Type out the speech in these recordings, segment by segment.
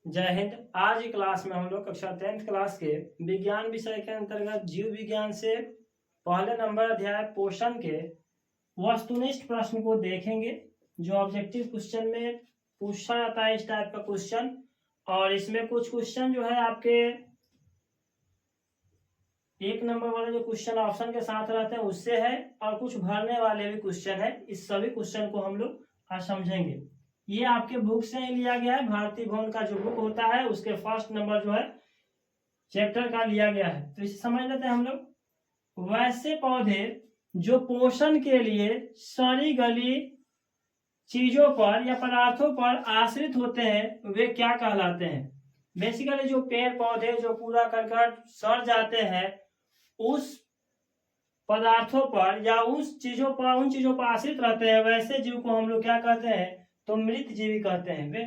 जय हिंद। आज की क्लास में हम लोग कक्षा 10th क्लास के विज्ञान विषय के अंतर्गत जीव विज्ञान से पहले नंबर अध्याय पोषण के वस्तुनिष्ठ प्रश्न को देखेंगे, जो ऑब्जेक्टिव क्वेश्चन में पूछा जाता है इस टाइप का क्वेश्चन। और इसमें कुछ क्वेश्चन जो है आपके एक नंबर वाले जो क्वेश्चन ऑप्शन के साथ रहते हैं उससे है, और कुछ भरने वाले भी क्वेश्चन है। इस सभी क्वेश्चन को हम लोग आज समझेंगे। ये आपके बुक से ही लिया गया है, भारतीय भवन का जो बुक होता है उसके फर्स्ट नंबर जो है चैप्टर का लिया गया है। तो इसे समझ लेते हैं हम लोग। वैसे पौधे जो पोषण के लिए सड़ी गली चीजों पर या पदार्थों पर आश्रित होते हैं वे क्या कहलाते हैं। बेसिकली जो पेड़ पौधे जो कूड़ा करकट सड़ जाते हैं उस पदार्थों पर या उस चीजों पर उन चीजों पर आश्रित रहते हैं, वैसे जीव को हम लोग क्या कहते हैं, तो मृत जीवी कहते हैं। वे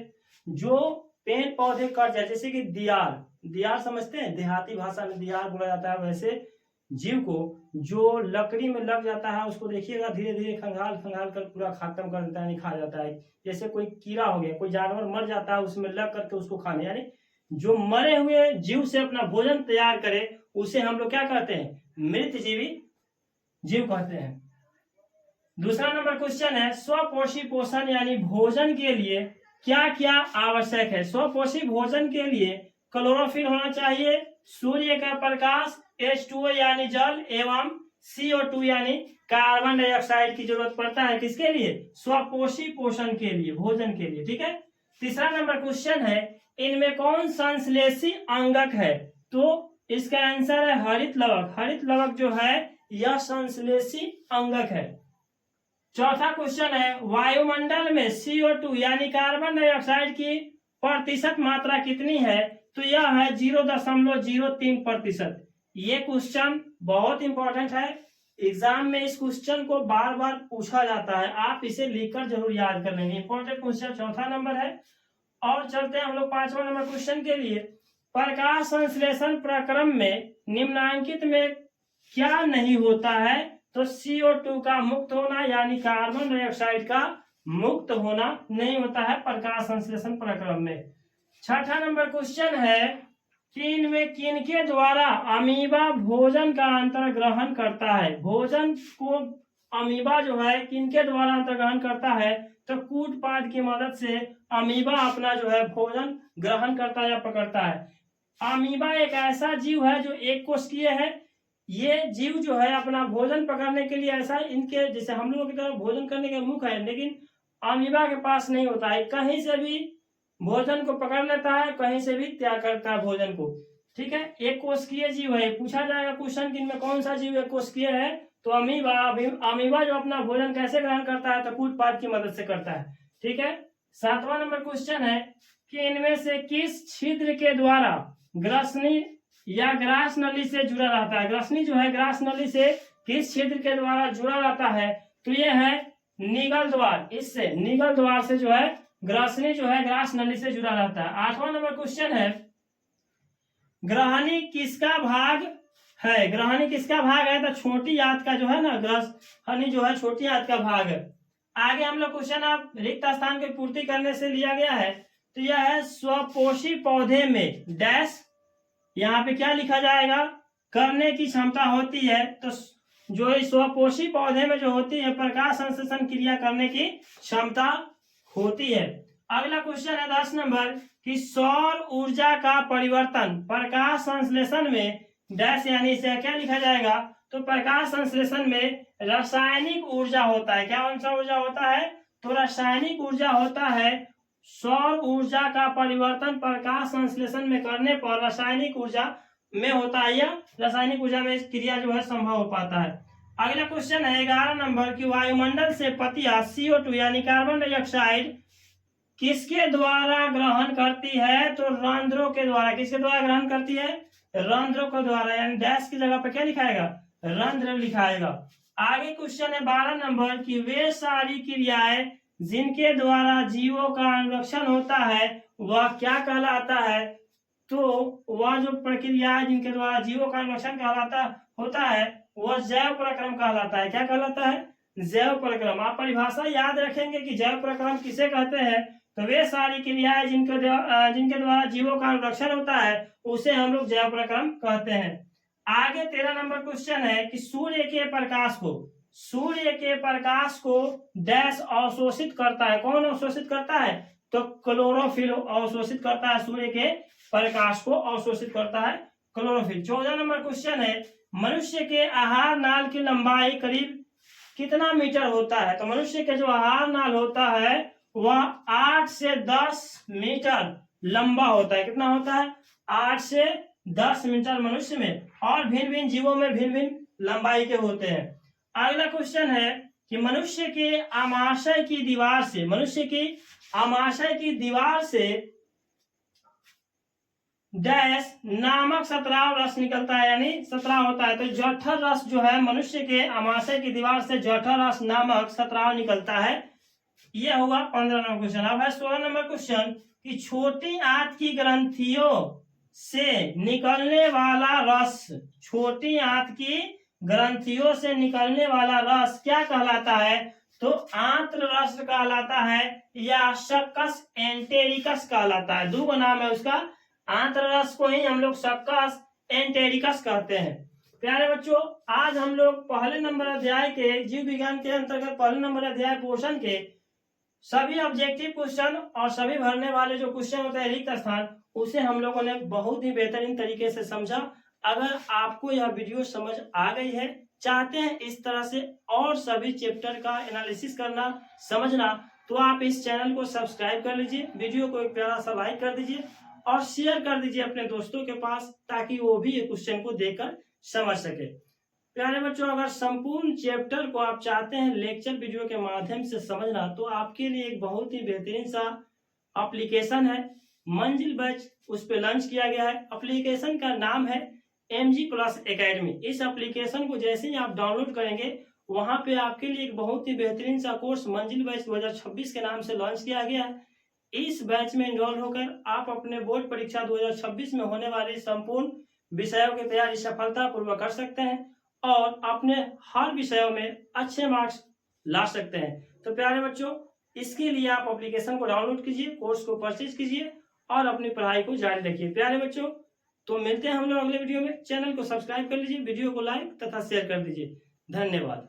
जो पेड़ पौधे कट जाए, जैसे कि दियार दियार समझते हैं, देहाती भाषा में दियार बोला जाता है, वैसे जीव को जो लकड़ी में लग जाता है उसको देखिएगा धीरे धीरे खंगाल खंगाल कर पूरा खत्म कर देता है, नहीं खा जाता है। जैसे कोई कीड़ा हो गया, कोई जानवर मर जाता है उसमें लग करके उसको खाने, यानी जो मरे हुए जीव से अपना भोजन तैयार करे उसे हम लोग क्या कहते हैं, मृत जीवी जीव कहते हैं। दूसरा नंबर क्वेश्चन है, स्वपोषी पोषण यानी भोजन के लिए क्या क्या आवश्यक है। स्वपोषी भोजन के लिए क्लोरोफिल होना चाहिए, सूर्य का प्रकाश, H2O यानी जल, एवं CO2 यानी कार्बन डाइऑक्साइड की जरूरत पड़ता है। किसके लिए, स्वपोषी पोषण के लिए, भोजन के लिए। ठीक है। तीसरा नंबर क्वेश्चन है, इनमें कौन संश्लेषी अंगक है। तो इसका आंसर है हरित लवक। हरित लवक जो है यह संश्लेषी अंगक है। चौथा क्वेश्चन है, वायुमंडल में CO2 यानी कार्बन डाइऑक्साइड की प्रतिशत मात्रा कितनी है। तो यह है 0.03%। ये क्वेश्चन बहुत इंपॉर्टेंट है, एग्जाम में इस क्वेश्चन को बार बार पूछा जाता है, आप इसे लिखकर जरूर याद कर लेंगे। इंपॉर्टेंट क्वेश्चन चौथा नंबर है। और चलते हैं हम लोग पांचवा नंबर क्वेश्चन के लिए। प्रकाश संश्लेषण प्रक्रम में निम्नांकित में क्या नहीं होता है। तो CO2 का मुक्त होना यानी कार्बन डाइऑक्साइड का मुक्त होना नहीं होता है प्रकाश संश्लेषण प्रक्रम में। छठा नंबर क्वेश्चन है कि इनमें किनके द्वारा अमीबा भोजन का अंतर ग्रहण करता है। भोजन को अमीबा जो है किनके द्वारा अंतर ग्रहण करता है। तो कूटपाद की मदद से अमीबा अपना जो है भोजन ग्रहण करता है या पकड़ता है। अमीबा एक ऐसा जीव है जो एक कोशिकीय है। ये जीव जो है अपना भोजन पकड़ने के लिए ऐसा, इनके जैसे हम लोगों की तरह भोजन करने का मुख है, लेकिन अमीबा के पास नहीं होता है। कहीं से भी भोजन को पकड़ लेता है, कहीं से भी त्याग करता है भोजन को। ठीक है। एक कोशिकीय जीव है। पूछा जाएगा क्वेश्चन कि इनमें कौन सा जीव एक कोशिकीय है। तो अमीबा। अमीबा जो अपना भोजन कैसे ग्रहण करता है, तो कूटपाद की मदद से करता है। ठीक है। सातवां नंबर क्वेश्चन है कि इनमें से किस छिद्र के द्वारा ग्रसनी या ग्रास नली से जुड़ा रहता है। ग्रसनी जो है ग्रास नली से किस छिद्र के द्वारा जुड़ा रहता है। तो ये है निगल द्वार। इससे निगल द्वार से जो है ग्रसनी जो है ग्रास नली से जुड़ा रहता है। आठवां नंबर क्वेश्चन है, ग्रहणी किसका भाग है। ग्रहणी किसका भाग है। तो छोटी आंत का जो है ना, ग्रहणी जो है छोटी आंत का भाग है। आगे हम लोग क्वेश्चन आप रिक्त स्थान की पूर्ति करने से लिया गया है। तो यह है, स्वपोषी पौधे में डैश, यहाँ पे क्या लिखा जाएगा, करने की क्षमता होती है। तो जो स्वपोषी पौधे में जो होती है प्रकाश संश्लेषण क्रिया करने की क्षमता होती है। अगला क्वेश्चन है 10 नंबर कि सौर ऊर्जा का परिवर्तन प्रकाश संश्लेषण में डैश, यानी इसे क्या लिखा जाएगा। तो प्रकाश संश्लेषण में रासायनिक ऊर्जा होता है। क्या कौन सा ऊर्जा होता है। तो रासायनिक ऊर्जा होता है। सौर ऊर्जा का परिवर्तन प्रकाश संश्लेषण में करने पर रासायनिक ऊर्जा में होता है, या रासायनिक ऊर्जा में क्रिया जो है संभव हो पाता है। अगला क्वेश्चन है 11 नंबर की वायुमंडल से पतिया CO2 यानी कार्बन डाइऑक्साइड किसके द्वारा ग्रहण करती है। तो रंध्रों के द्वारा। किसके द्वारा ग्रहण करती है, रंध्रों के द्वारा, यानी डैश की जगह पर क्या लिखाएगा, रंध्र लिखाएगा। आगे क्वेश्चन है 12 नंबर की वे सारी क्रियाएं जिनके द्वारा जीवों का अनुरक्षण होता है वह क्या कहलाता है। तो वह जो प्रक्रिया है जिनके द्वारा जीवों का अनुरक्षण कहलाता होता है वह जैव प्रक्रम कहलाता है। क्या कहलाता है, जैव प्रक्रम। आप परिभाषा याद रखेंगे कि जैव प्रक्रम किसे कहते हैं। तो वे सारी क्रियाएं जिनके द्वारा जीवों का अनुरक्षण होता है उसे हम लोग जैव प्रक्रम कहते हैं। आगे 13 नंबर क्वेश्चन है कि सूर्य के प्रकाश को डैश अवशोषित करता है। कौन अवशोषित करता है? तो क्लोरोफिल अवशोषित करता है। सूर्य के प्रकाश को अवशोषित करता है क्लोरोफिल। 14 नंबर क्वेश्चन है मनुष्य के आहार नाल की लंबाई करीब कितना मीटर होता है? तो मनुष्य के जो आहार नाल होता है वह 8 से 10 मीटर लंबा होता है। कितना होता है? 8 से 10 मीटर मनुष्य में, और भिन्न भिन्न जीवों में भिन्न भिन्न लंबाई के होते हैं। अगला क्वेश्चन है कि मनुष्य के आमाशय की दीवार से डैश नामक स्राव रस निकलता है, यानी स्राव होता है। तो जठर रस जो है मनुष्य के आमाशय की दीवार से जठर रस नामक स्राव निकलता है। यह होगा 15 नंबर क्वेश्चन। अब है 16 नंबर क्वेश्चन कि छोटी आंत की ग्रंथियों से निकलने वाला रस, छोटी आंत की ग्रंथियों से निकलने वाला रस क्या कहलाता है? तो आंत्र रस कहलाता है या सक्कस एंटेरिकस कहलाता है। दो नाम है उसका। आंत्र रस को ही हम लोग सक्कस एंटेरिकस कहते हैं। प्यारे बच्चों, आज हम लोग पहले नंबर अध्याय के जीव विज्ञान के अंतर्गत पहले नंबर अध्याय पोषण के सभी ऑब्जेक्टिव क्वेश्चन और सभी भरने वाले जो क्वेश्चन होते हैं रिक्त स्थान, उसे हम लोगों ने बहुत ही बेहतरीन तरीके से समझा। अगर आपको यह वीडियो समझ आ गई है, चाहते हैं इस तरह से और सभी चैप्टर का एनालिसिस करना, समझना, तो आप इस चैनल को सब्सक्राइब कर लीजिए, वीडियो को एक प्यारा सा लाइक कर दीजिए और शेयर कर दीजिए अपने दोस्तों के पास, ताकि वो भी ये क्वेश्चन को देखकर समझ सके। प्यारे बच्चों, अगर संपूर्ण चैप्टर को आप चाहते हैं लेक्चर वीडियो के माध्यम से समझना, तो आपके लिए एक बहुत ही बेहतरीन सा एप्लीकेशन है मंजिल बैच, उस पर लॉन्च किया गया है। एप्लीकेशन का नाम है MG+ एकेडमी। इस एप्लीकेशन को जैसे ही आप डाउनलोड करेंगे, वहां पे आपके लिए एक बहुत ही बेहतरीन सा कोर्स मंजिल बैच 2026 के नाम से लॉन्च किया गया है। इस बैच में इनरोल होकर आप अपने बोर्ड परीक्षा 2026 में होने वाली संपूर्ण विषयों की तैयारी सफलतापूर्वक कर सकते हैं और अपने हर विषयों में अच्छे मार्क्स ला सकते हैं। तो प्यारे बच्चों, इसके लिए आप एप्लीकेशन को डाउनलोड कीजिए, कोर्स को परचेज कीजिए और अपनी पढ़ाई को जारी रखिए। प्यारे बच्चों, तो मिलते हैं हम लोग अगले वीडियो में। चैनल को सब्सक्राइब कर लीजिए, वीडियो को लाइक तथा शेयर कर दीजिए। धन्यवाद।